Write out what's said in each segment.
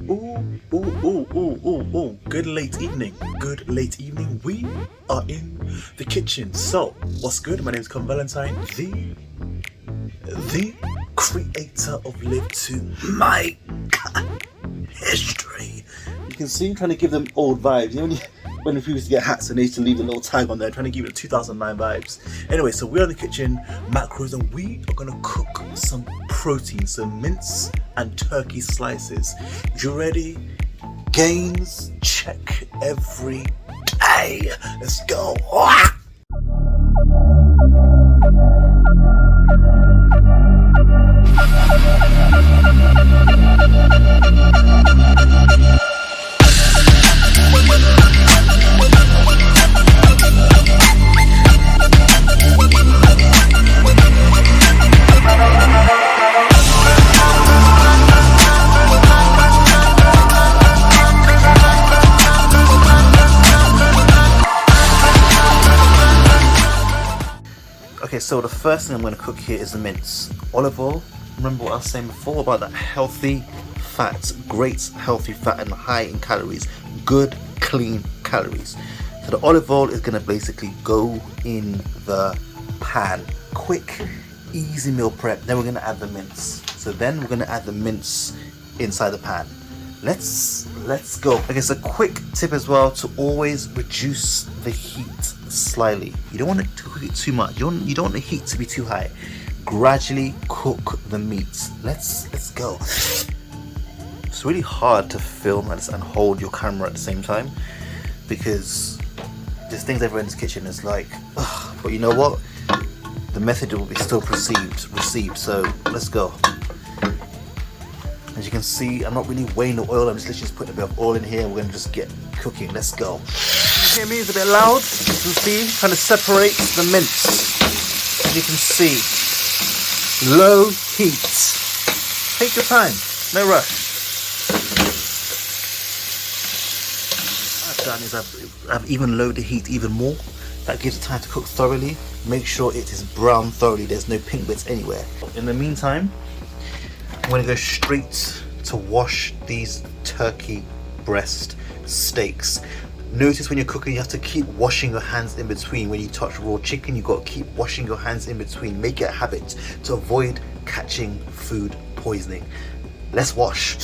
Ooh. Good late evening. We are in the kitchen. So, what's good? My name is Con Valentine, the creator of Live to My History. You can see I'm trying to give them old vibes. You know when we used to get hats and they used to leave a little tag on there, trying to give it 2009 vibes. Anyway, so we're in the kitchen, macros, and we are gonna cook some protein, some mince and turkey slices. You ready? Gains check every day. Let's go. Okay, so the first thing I'm going to cook here is the mince. Olive oil. Remember what I was saying before about that healthy fat, great healthy fat and high in calories, good clean calories. So the olive oil is going to basically go in the pan. Quick, easy meal prep. Then we're going to add the mince. So then we're going to add the mince inside the pan. Let's go. Okay, so quick tip as well to always reduce the heat slightly. You don't want it to cook it too much. You don't want the heat to be too high. Gradually cook the meat. Let's go. It's really hard to film and hold your camera at the same time because there's things everywhere in this kitchen is like, ugh, but you know what? The method will be still received. So let's go. As you can see, I'm not really weighing the oil. I'm just literally putting a bit of oil in here. We're gonna just get cooking. Let's go. Hear me? It's a bit loud. You can see, trying to separate the mince. As you can see, low heat. Take your time. No rush. What I've done is I've even lowered the heat even more. That gives it time to cook thoroughly. Make sure it is brown thoroughly. There's no pink bits anywhere. In the meantime, I'm going to go straight to wash these turkey breast steaks. Notice when you're cooking, you have to keep washing your hands in between. When you touch raw chicken, you've got to keep washing your hands in between. Make it a habit to avoid catching food poisoning. Let's wash.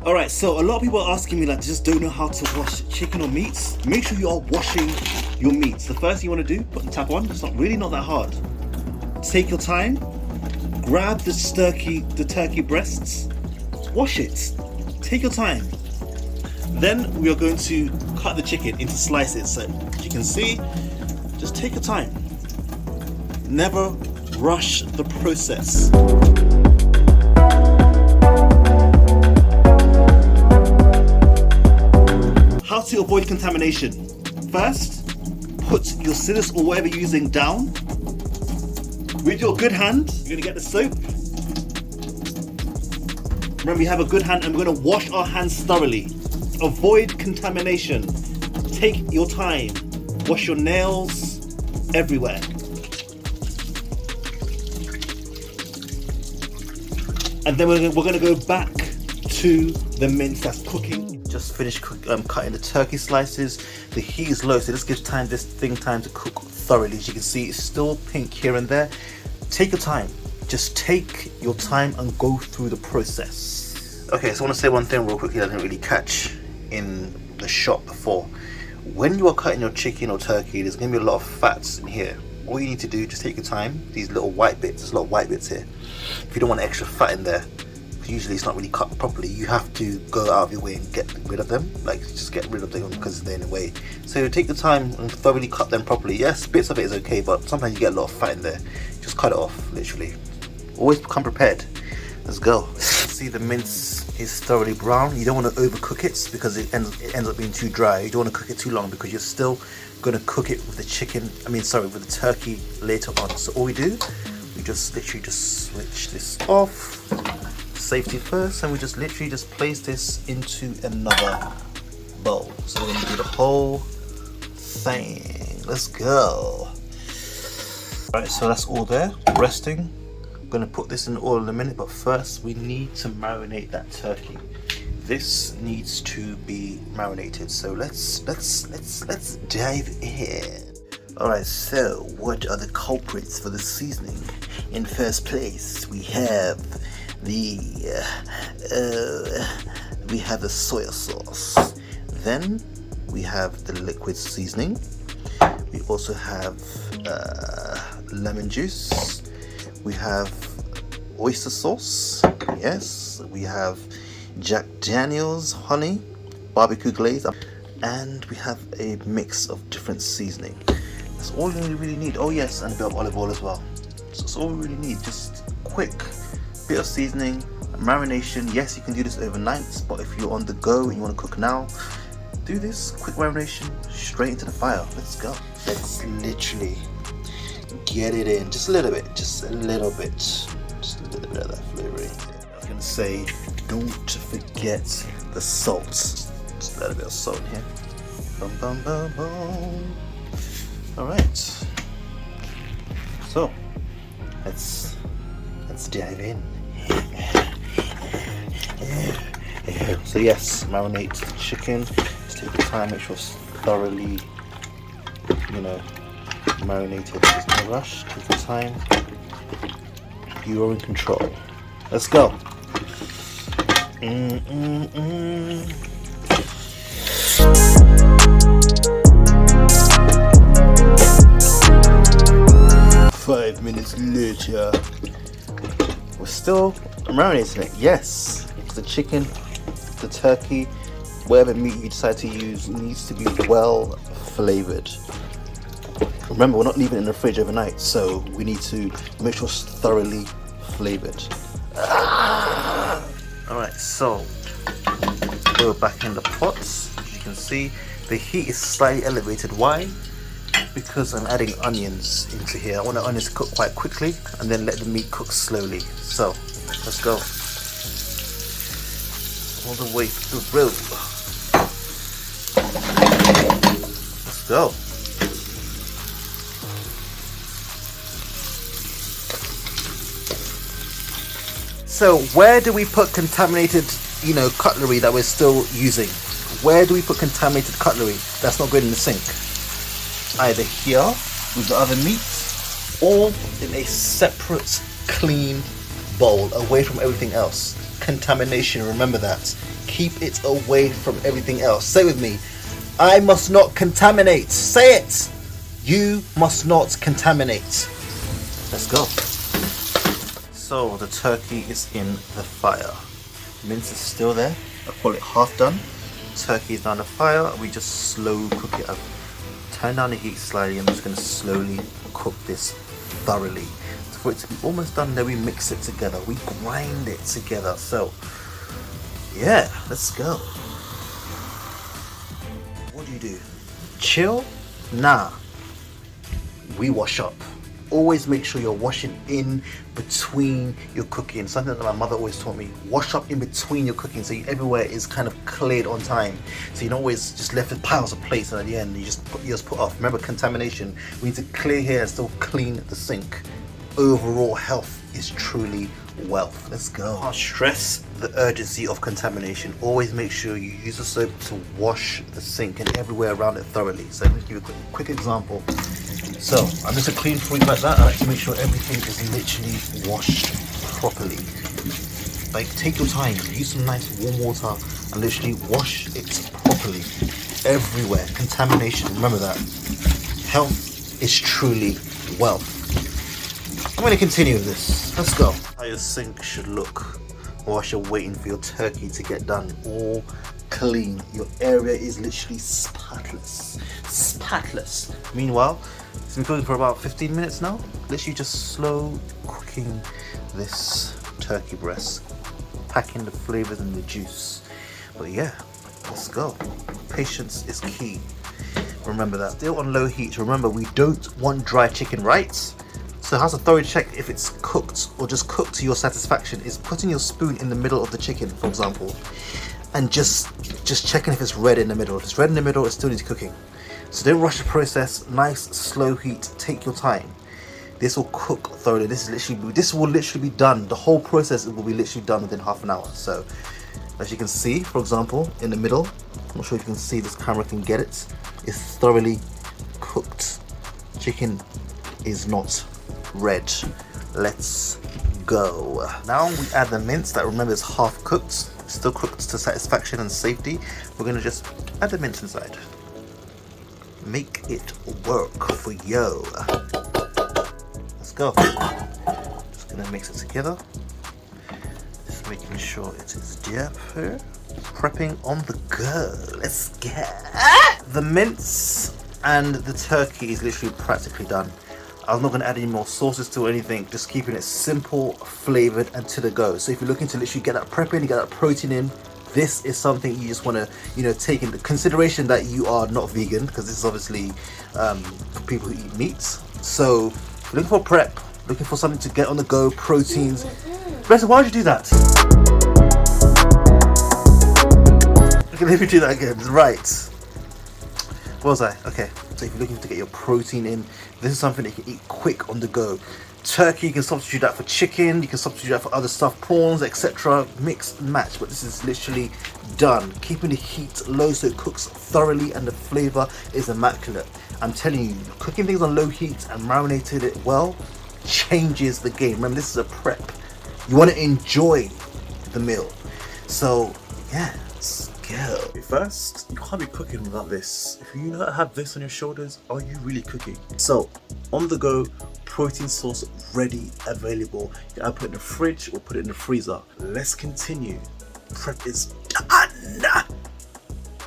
Alright, so a lot of people are asking me, like, they just don't know how to wash chicken or meats. Make sure you are washing your meats. The first thing you want to do, put the tap on. It's really not that hard. Take your time. Grab the turkey breasts, wash it, take your time. Then we are going to cut the chicken into slices. So you can see, just take your time. Never rush the process. How to avoid contamination. First, put your scissors or whatever you're using down. With your good hand, you're going to get the soap. Remember, you have a good hand and we're going to wash our hands thoroughly. Avoid contamination. Take your time. Wash your nails everywhere. And then we're going to go back to the mince that's cooking. Just finished cutting the turkey slices. The heat is low, so this gives this thing time to cook thoroughly. As you can see, it's still pink here and there. Take your time. Just take your time and go through the process. Okay, so I want to say one thing real quickly that I didn't really catch in the shot before. When you are cutting your chicken or turkey, there's going to be a lot of fats in here. All you need to do, just take your time. These little white bits, there's a lot of white bits here. If you don't want extra fat in there, usually it's not really cut properly, you have to go out of your way and get rid of them. Like, just get rid of them because they're in the way. So take the time and thoroughly cut them properly. Yes, bits of it is okay, but sometimes you get a lot of fat in there. Just cut it off, literally. Always come prepared. Let's go. See, the mince is thoroughly brown. You don't want to overcook it because it ends up being too dry. You don't want to cook it too long because you're still going to cook it with the with the turkey later on. So all we do, we just literally just switch this off. Safety first, and we just literally just place this into another bowl. So we're going to do the whole thing. Let's go. Right, so that's all there, resting. gonna put this in oil in a minute, but first we need to marinate that turkey. This needs to be marinated, so let's dive in. Alright, so what are the culprits for the seasoning? In first place, we have the soy sauce. Then we have the liquid seasoning. We also have lemon juice. We have oyster sauce. Yes, we have Jack Daniel's honey, barbecue glaze, and we have a mix of different seasoning. That's all you really need. Oh yes, and a bit of olive oil as well. So that's all we really need. Just quick bit of seasoning, marination. Yes, you can do this overnight, but if you're on the go and you want to cook now, do this quick marination straight into the fire. Let's go. Let's literally get it in just a little bit, just a little bit of that flavoring. I was gonna say, don't forget the salt. Just a little bit of salt here. Bum bum bum bum. All right. So let's dive in. So yes, marinate the chicken. Just take your time, make sure it's thoroughly, marinated. There's no rush. Take your time. You are in control. Let's go. 5 minutes later, we're still marinating it. Yes, the chicken, the turkey, whatever meat you decide to use needs to be well flavored. Remember, we're not leaving it in the fridge overnight, so we need to make sure it's thoroughly flavored. Alright, so we're back in the pot. As you can see, the heat is slightly elevated. Why? Because I'm adding onions into here. I want the onions to cook quite quickly and then let the meat cook slowly. So let's go all the way through. Let's go. So where do we put contaminated, cutlery that we're still using? Where do we put contaminated cutlery that's not going in the sink? Either here with the other meat, or in a separate clean bowl away from everything else. Contamination, remember that. Keep it away from everything else. Say with me, I must not contaminate. Say it. You must not contaminate. Let's go. So the turkey is in the fire. Mince is still there. I call it half done. Turkey is down the fire. We just slow cook it up. Turn down the heat slightly. I'm just going to slowly cook this thoroughly. For it to be almost done, then we mix it together. We grind it together. So yeah, let's go. What do? Chill? Nah. We wash up. Always make sure you're washing in between your cooking. Something that my mother always taught me. Wash up in between your cooking, so everywhere is kind of cleared on time. So you're not always just left with piles of plates, and at the end you just put off. Remember, contamination. We need to clear here and still clean the sink. Overall health is truly wealth. Let's go. Can't stress the urgency of contamination. Always make sure you use the soap to wash the sink and everywhere around it thoroughly. So let me give you a quick example. So I'm just a clean freak like that. I like to make sure everything is literally washed properly. Like, take your time, use some nice warm water and literally wash it properly everywhere. Contamination, remember that. Health is truly wealth. I'm going to continue with this. Let's go. How your sink should look whilst you're waiting for your turkey to get done. All clean. Your area is literally spotless. Spotless. Meanwhile, it's been cooking for about 15 minutes now. Literally just slow cooking this turkey breast. Packing the flavors and the juice. But yeah, let's go. Patience is key. Remember that. Still on low heat. Remember, we don't want dry chicken, right? So how's a thorough check if it's cooked or just cooked to your satisfaction is putting your spoon in the middle of the chicken, for example, and just checking if it's red in the middle. If it's red in the middle, it still needs cooking. So don't rush the process. Nice slow heat. Take your time. this will cook thoroughly. This will literally be done. The whole process will be literally done within half an hour. So as you can see, for example, in the middle, I'm not sure if you can see, this camera can get it, it's thoroughly cooked. Chicken is not red. Let's go. Now we add the mince that, remember, is half cooked, still cooked to satisfaction and safety. We're gonna just add the mince inside. Make it work for yo. Let's go. Just gonna mix it together. Just making sure it is here. Prepping on the go. Let's get the mince and the turkey is literally practically done. I'm not going to add any more sauces to anything, just keeping it simple, flavored, and to the go. So if you're looking to literally get that prep in, you get that protein in, this is something you just want to, you know, take into consideration that you are not vegan, because this is obviously for people who eat meats. So if you're looking for prep, looking for something to get on the go, proteins. Bressa, why would you do that? Okay, let me do that again. Right. What was I? Okay, so if you're looking to get your protein in, this is something that you can eat quick on the go. Turkey, you can substitute that for chicken, you can substitute that for other stuff, prawns, etc. Mix and match, but this is literally done. Keeping the heat low so it cooks thoroughly and the flavor is immaculate. I'm telling you, cooking things on low heat and marinating it well changes the game. Remember, this is a prep. You want to enjoy the meal. So, yeah. Go. First, you can't be cooking without this. If you not have this on your shoulders, are you really cooking? So, on the go, protein source ready, available. You can either put it in the fridge or put it in the freezer. Let's continue. Prep is done.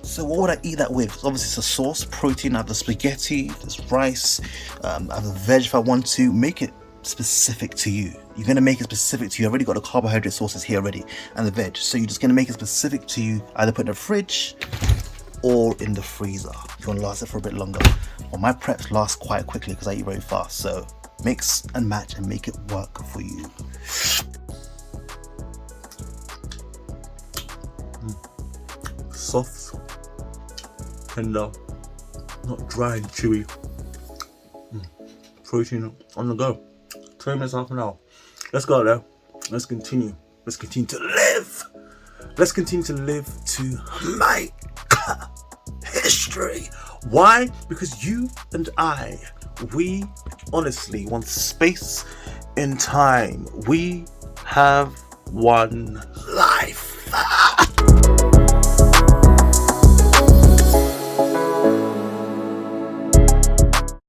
So what would I eat that with? Obviously it's a sauce, protein. I have the spaghetti, there's rice, I have the veg if I want to. Make it specific to you. You're going to make it specific to you. I've already got the carbohydrate sources here already and the veg, so you're just going to make it specific to you. Either put in the fridge or in the freezer if you want to last it for a bit longer. Well, my preps last quite quickly because I eat very fast, so mix and match and make it work for you. Soft, tender, not dry and chewy. Protein on the go. 20 minutes, half an hour. Let's go there. Let's continue. Let's continue to live. Let's continue to live to make history. Why? Because you and I, we honestly want space in time. We have one life.